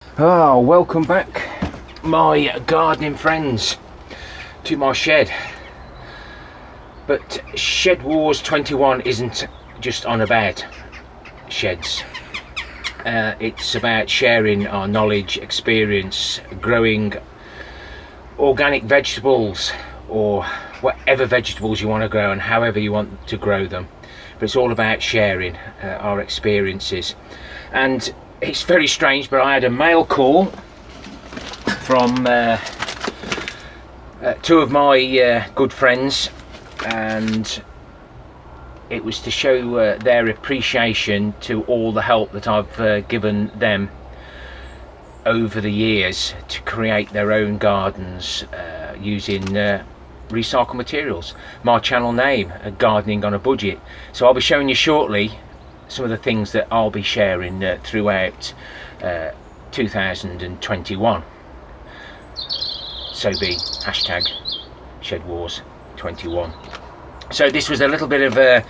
Oh, welcome back, my gardening friends, to my shed. But SHEDWARS21 isn't just on about sheds. It's about sharing our knowledge, experience, growing organic vegetables, or whatever vegetables you want to grow and however you want to grow them. But it's all about sharing our experiences. And it's very strange, but I had a mail call from two of my good friends, and it was to show their appreciation to all the help that I've given them over the years to create their own gardens using recycled materials. My channel name, Gardening on a Budget. So I'll be showing you shortly some of the things that I'll be sharing throughout 2021. So be hashtag SHEDWARS21. So this was a little bit of a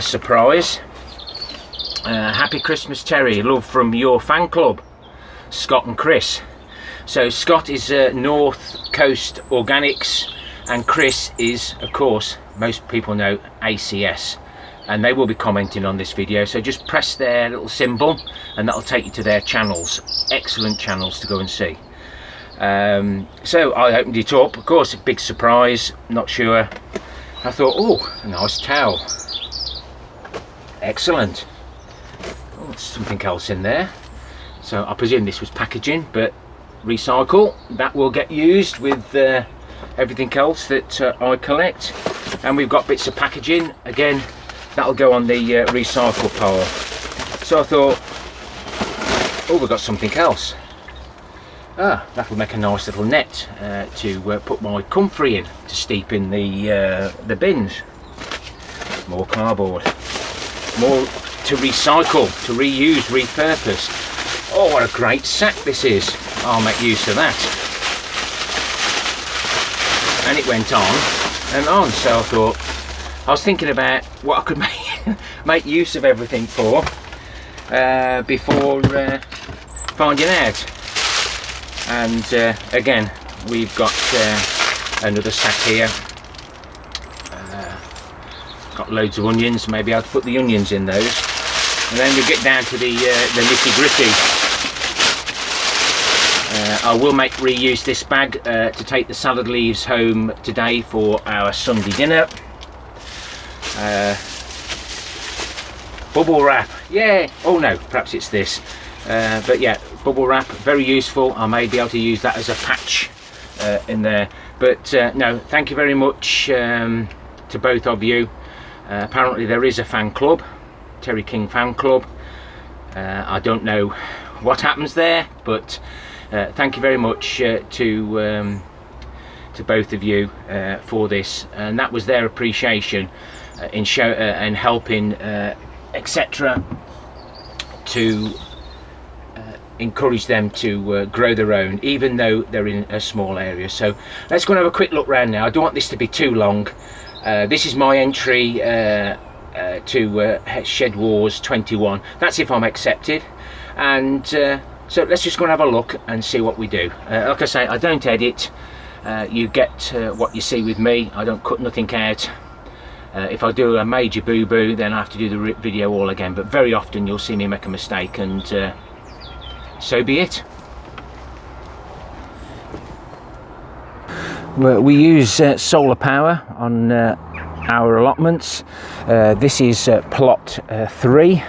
surprise. Happy Christmas, Terry. Love from your fan club, Scott and Chris. So Scott is North Coast Organics, and Chris is, of course, most people know, ACS. And they will be commenting on this video, so just press their little symbol and that'll take you to their channels. Excellent channels to go and see. So I opened it up, of course, a big surprise, not sure. I thought, oh, a nice towel. Excellent. Oh, there's something else in there. So I presume this was packaging, but recycle. That will get used with everything else that I collect. And we've got bits of packaging, again, that'll go on the recycle pile. So I thought, oh, we've got something else. That'll make a nice little net to put my comfrey in to steep in the bins. More cardboard, more to recycle, to reuse, repurpose. Oh, what a great sack this is. I'll make use of that. And it went on and on, so I thought, I was thinking about what I could make use of everything for before finding out. And again, we've got another sack here. Got loads of onions. Maybe I'll put the onions in those. And then we get down to the nitty gritty. I will reuse this bag to take the salad leaves home today for our Sunday dinner. Bubble wrap, yeah. Oh no, perhaps it's this, but yeah, bubble wrap, very useful. I may be able to use that as a patch in there, but no, thank you very much to both of you. Apparently there is a fan club, Terry King fan club. I don't know what happens there, but thank you very much to both of you for this, and that was their appreciation in and helping etc. to encourage them to grow their own, even though they're in a small area. So let's go and have a quick look around now. I don't want this to be too long. This is my entry to SHEDWARS21. That's if I'm accepted. And so let's just go and have a look and see what we do. Like I say, I don't edit. You get what you see with me. I don't cut nothing out. If I do a major boo-boo, then I have to do the video all again, but very often you'll see me make a mistake, and so be it. We use solar power on our allotments. This is plot 3.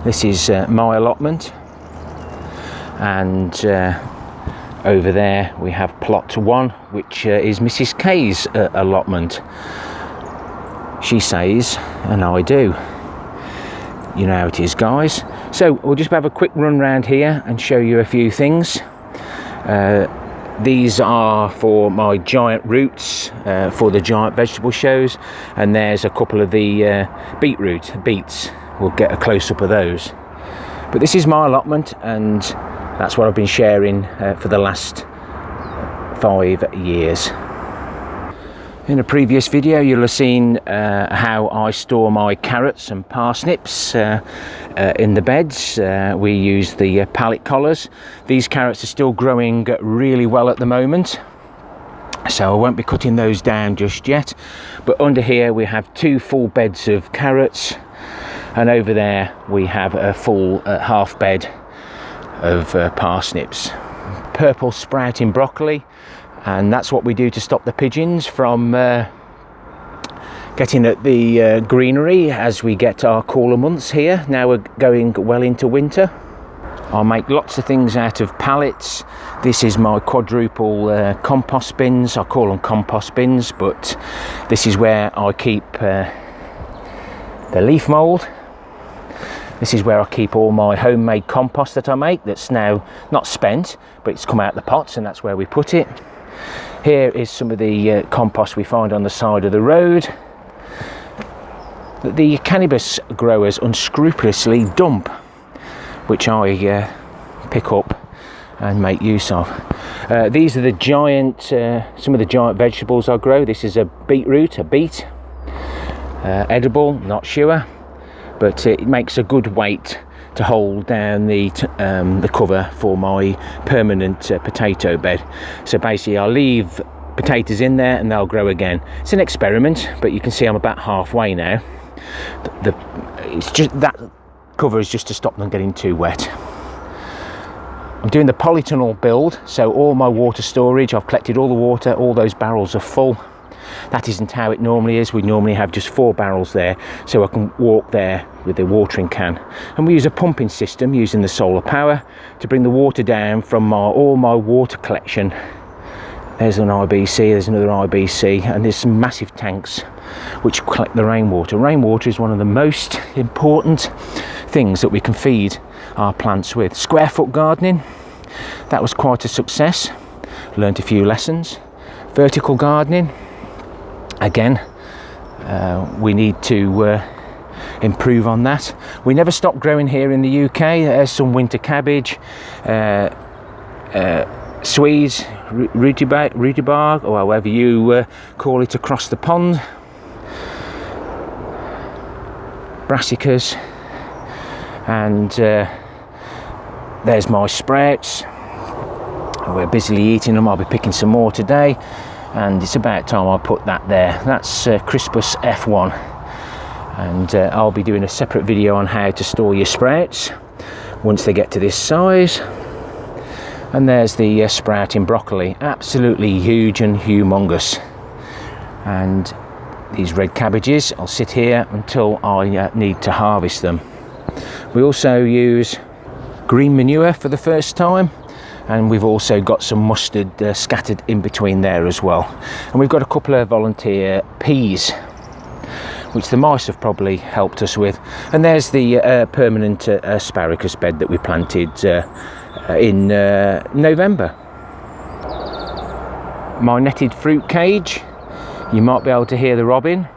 This is my allotment, and over there we have plot 1, which is Mrs. K's allotment. She says, and I do. You know how it is, guys. So we'll just have a quick run round here and show you a few things. These are for my giant roots for the giant vegetable shows, and there's a couple of the beets. We'll get a close-up of those. But this is my allotment, and that's what I've been sharing for the last 5 years. In a previous video you'll have seen how I store my carrots and parsnips in the beds. We use the pallet collars. These carrots are still growing really well at the moment, so I won't be cutting those down just yet. But under here we have 2 full beds of carrots, and over there we have a full half bed of parsnips. Purple sprouting broccoli, and that's what we do to stop the pigeons from getting at the greenery as we get our cooler months here. Now we're going well into winter. I'll make lots of things out of pallets. This is my quadruple compost bins. I call them compost bins, but this is where I keep the leaf mould. This is where I keep all my homemade compost that I make, that's now not spent, but it's come out the pots, and that's where we put it. Here is some of the compost we find on the side of the road that the cannabis growers unscrupulously dump, which I pick up and make use of. These are the giant, some of the giant vegetables I grow. This is a beetroot, a beet, edible, not sure, but it makes a good weight to hold down the cover for my permanent potato bed. So basically I'll leave potatoes in there and they'll grow again. It's an experiment, but you can see I'm about halfway now. It's just that cover is just to stop them getting too wet. I'm doing the polytunnel build, so all my water storage, I've collected all the water, all those barrels are full. That isn't how it normally is. We normally have just 4 barrels there, so I can walk there with the watering can. And we use a pumping system using the solar power to bring the water down from all my water collection. There's an IBC, there's another IBC, and there's some massive tanks which collect the rainwater. Rainwater is one of the most important things that we can feed our plants with. Square foot gardening, that was quite a success. Learned a few lessons. Vertical gardening, again, we need to improve on that. We never stop growing here in the UK. There's some winter cabbage, Swedes, rhubarb, or however you call it across the pond, brassicas, and there's my sprouts. We're busily eating them. I'll be picking some more today, and it's about time I put that there. That's Crispus F1, and I'll be doing a separate video on how to store your sprouts once they get to this size. And there's the sprouting broccoli, absolutely huge and humongous. And these red cabbages, I'll sit here until I need to harvest them. We also use green manure for the first time, and we've also got some mustard scattered in between there as well. And we've got a couple of volunteer peas, which the mice have probably helped us with. And there's the permanent asparagus bed that we planted in November. My netted fruit cage, you might be able to hear the robin.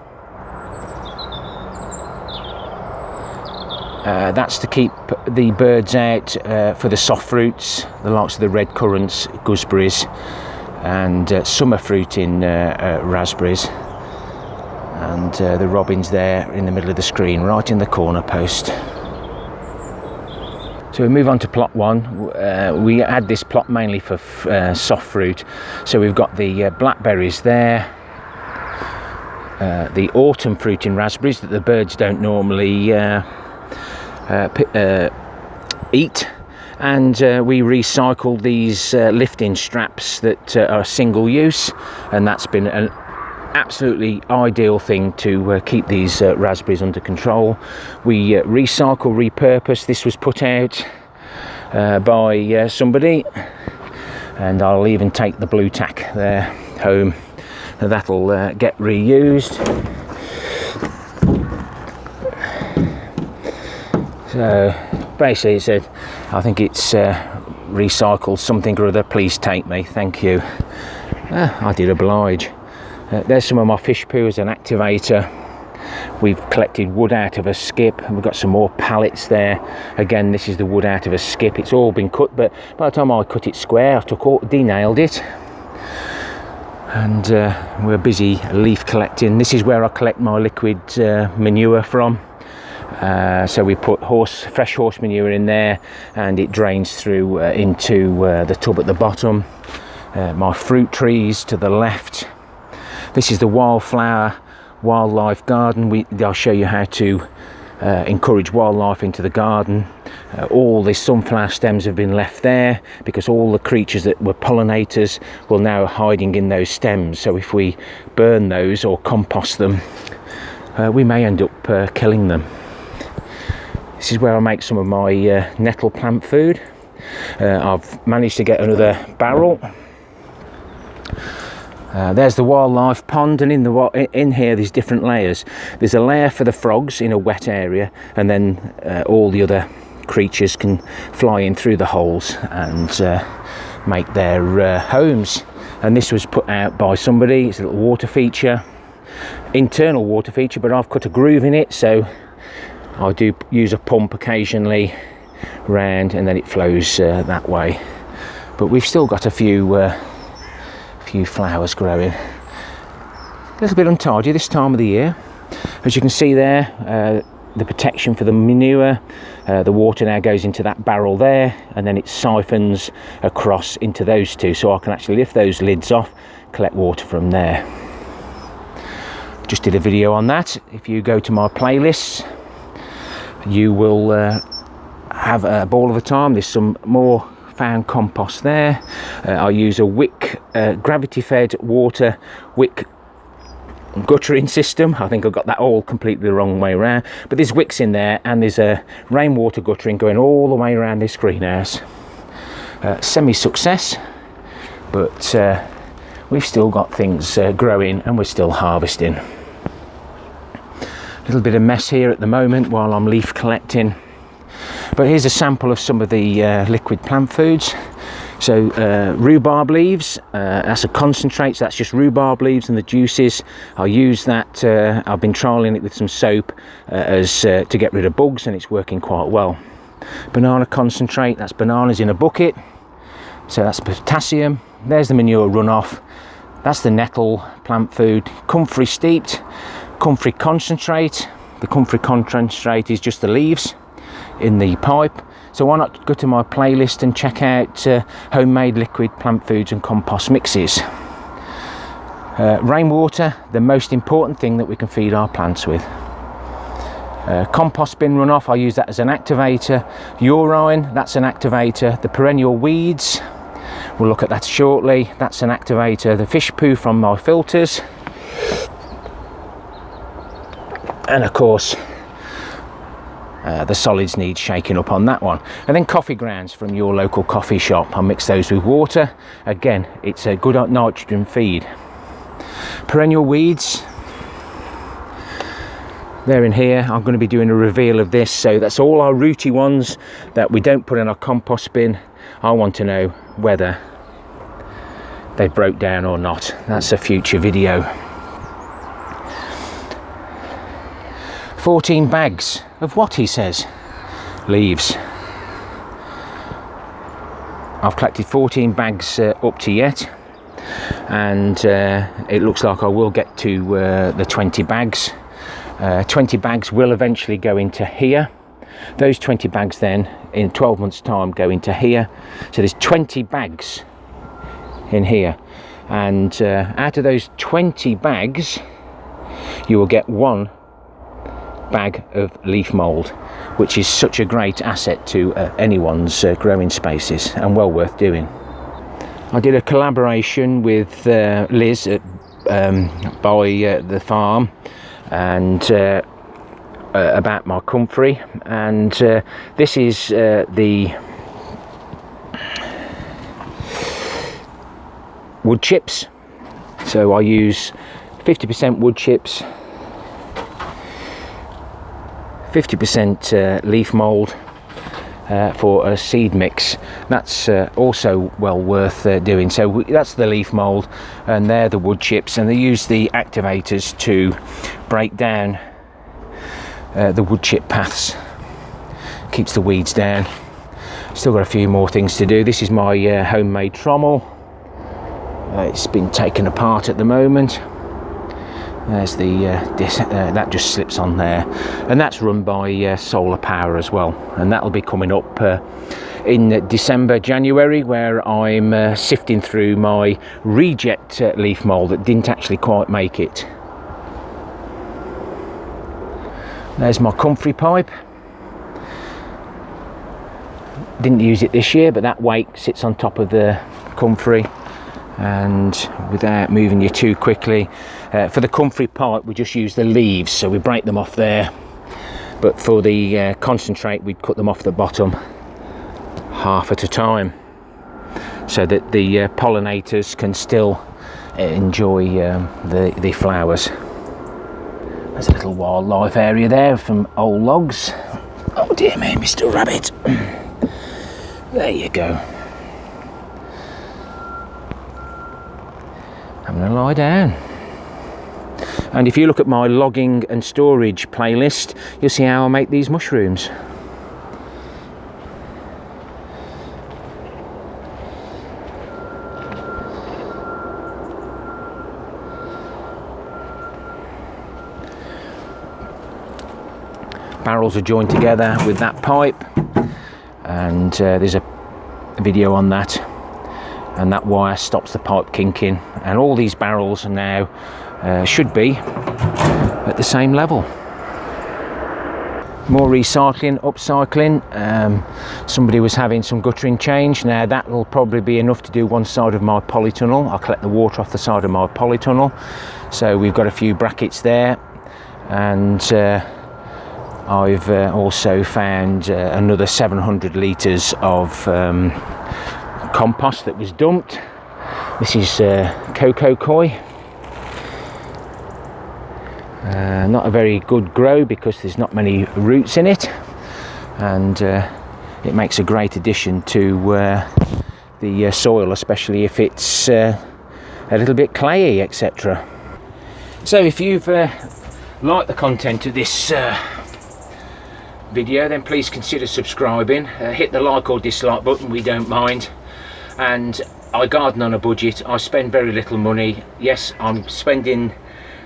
That's to keep the birds out for the soft fruits, the likes of the red currants, gooseberries, and summer fruit in raspberries. And the robin's there in the middle of the screen, right in the corner post. So we move on to plot 1. We add this plot mainly for soft fruit. So we've got the blackberries there, the autumn fruit in raspberries that the birds don't normally eat, and we recycle these lifting straps that are single use, and that's been an absolutely ideal thing to keep these raspberries under control. We recycle, repurpose. This was put out by somebody, and I'll even take the blue tack there home. That'll get reused. So basically it said, I think it's recycled something or other, please take me, thank you. I did oblige. There's some of my fish poo as an activator. We've collected wood out of a skip, and we've got some more pallets there. Again, this is the wood out of a skip. It's all been cut, but by the time I cut it square, I took all, denailed it, and we're busy leaf collecting. This is where I collect my liquid manure from. So we put fresh horse manure in there, and it drains through into the tub at the bottom. My fruit trees to the left. This is the Wildflower wildlife garden. I'll show you how to encourage wildlife into the garden. All the sunflower stems have been left there because all the creatures that were pollinators will now are hiding in those stems. So if we burn those or compost them, we may end up killing them. This is where I make some of my nettle plant food. I've managed to get another barrel. There's the wildlife pond, and in here there's different layers. There's a layer for the frogs in a wet area, and then all the other creatures can fly in through the holes and make their homes. And this was put out by somebody. It's a little water feature, internal water feature, but I've cut a groove in it, so I do use a pump occasionally round, and then it flows that way. But we've still got a few flowers growing. A little bit untidy this time of the year. As you can see there, the protection for the manure, the water now goes into that barrel there, and then it siphons across into those two, so I can actually lift those lids off, collect water from there. Just did a video on that. If you go to my playlists, you will have a ball of a time. There's some more found compost there. I use a wick, gravity fed water wick guttering system. I think I got that all completely the wrong way around, but there's wicks in there, and there's a rainwater guttering going all the way around this greenhouse. Semi-success, but we've still got things growing, and we're still harvesting. A little bit of mess here at the moment while I'm leaf collecting, but here's a sample of some of the liquid plant foods. So rhubarb leaves, that's a concentrate, so that's just rhubarb leaves and the juices. I'll use that, I've been trialling it with some soap to get rid of bugs, and it's working quite well. Banana concentrate, that's bananas in a bucket, so that's potassium. There's the manure runoff, that's the nettle plant food. Comfrey steeped, comfrey concentrate. The comfrey concentrate is just the leaves in the pipe. So why not go to my playlist and check out homemade liquid plant foods and compost mixes. Rainwater, the most important thing that we can feed our plants with. Compost bin runoff, I use that as an activator. Urine, that's an activator. The perennial weeds, we'll look at that shortly, that's an activator. The fish poo from my filters, and of course the solids need shaking up on that one. And then coffee grounds from your local coffee shop. I mix those with water. Again, it's a good nitrogen feed. Perennial weeds, they're in here. I'm going to be doing a reveal of this. So that's all our rooty ones that we don't put in our compost bin. I want to know whether they broke down or not. That's a future video. 14 bags of what, he says? Leaves. I've collected 14 bags up to yet, and it looks like I will get to the 20 bags. 20 bags will eventually go into here. Those 20 bags then, in 12 months time, go into here. So there's 20 bags in here, and out of those 20 bags, you will get one bag of leaf mould, which is such a great asset to anyone's growing spaces, and well worth doing. I did a collaboration with Liz by the farm, and about my comfrey, and this is the wood chips. So I use 50% wood chips, 50% leaf mould for a seed mix. That's also well worth doing. So that's the leaf mould, and they're the wood chips, and they use the activators to break down the wood chip paths, keeps the weeds down. Still got a few more things to do. This is my homemade trommel. It's been taken apart at the moment. There's the that just slips on there, and that's run by solar power as well, and that'll be coming up in December, January, where I'm sifting through my reject leaf mould that didn't actually quite make it. There's my comfrey pipe. Didn't use it this year, but that wake sits on top of the comfrey, and without moving you too quickly, for the comfrey pipe we just use the leaves, so we break them off there, but for the concentrate we'd cut them off the bottom half at a time, so that the pollinators can still enjoy the flowers. There's a little wildlife area there from old logs. Oh dear me, Mr. Rabbit. There you go. Having a lie down. And if you look at my logging and storage playlist, you'll see how I make these mushrooms. Barrels are joined together with that pipe, and there's a video on that, and that wire stops the pipe kinking, and all these barrels are now should be at the same level. More recycling, upcycling. Somebody was having some guttering change. Now that will probably be enough to do one side of my polytunnel. I'll collect the water off the side of my polytunnel, so we've got a few brackets there, and I've also found another 700 litres of compost that was dumped. This is cocoa coir. Not a very good grow because there's not many roots in it, and it makes a great addition to the soil, especially if it's a little bit clayey, etc. So if you've liked the content of this video, then please consider subscribing. Hit the like or dislike button, we don't mind. And I garden on a budget. I spend very little money. Yes, I'm spending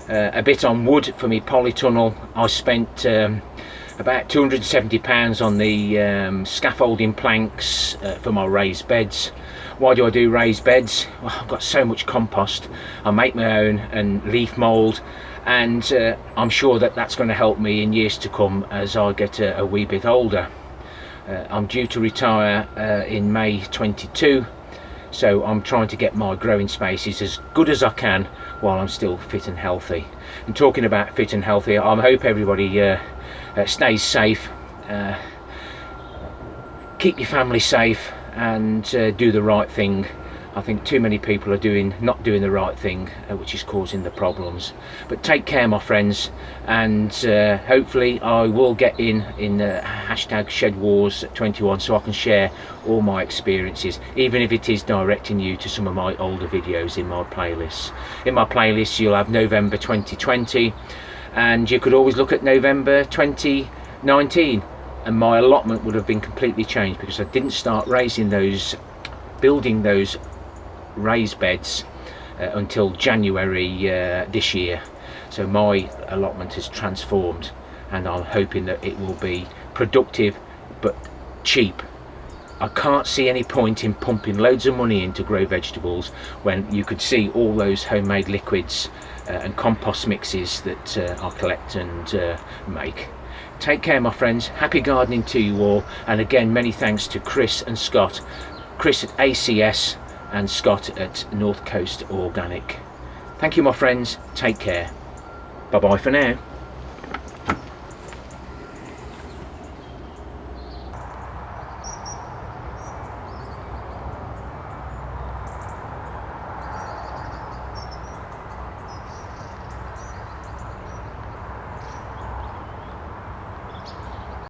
a bit on wood for me polytunnel. I spent about £270 on the scaffolding planks for my raised beds. Why do I do raised beds? Well, I've got so much compost. I make my own, and leaf mould, and I'm sure that that's going to help me in years to come as I get a wee bit older. I'm due to retire in May 22, so I'm trying to get my growing spaces as good as I can while I'm still fit and healthy. And talking about fit and healthy, I hope everybody stays safe, keep your family safe, and do the right thing. I think too many people are not doing the right thing, which is causing the problems. But take care, my friends, and hopefully I will get in the hashtag SHEDWARS21 so I can share all my experiences, even if it is directing you to some of my older videos in my playlists. In my playlists you'll have November 2020, and you could always look at November 2019, and my allotment would have been completely changed because I didn't start building those raised beds until January this year. So my allotment has transformed, and I'm hoping that it will be productive but cheap. I can't see any point in pumping loads of money in to grow vegetables when you could see all those homemade liquids and compost mixes that I collect and make. Take care, my friends. Happy gardening to you all, and again many thanks to Chris and Scott. Chris at ACS and Scott at North Coast Organic. Thank you, my friends. Take care. Bye bye for now.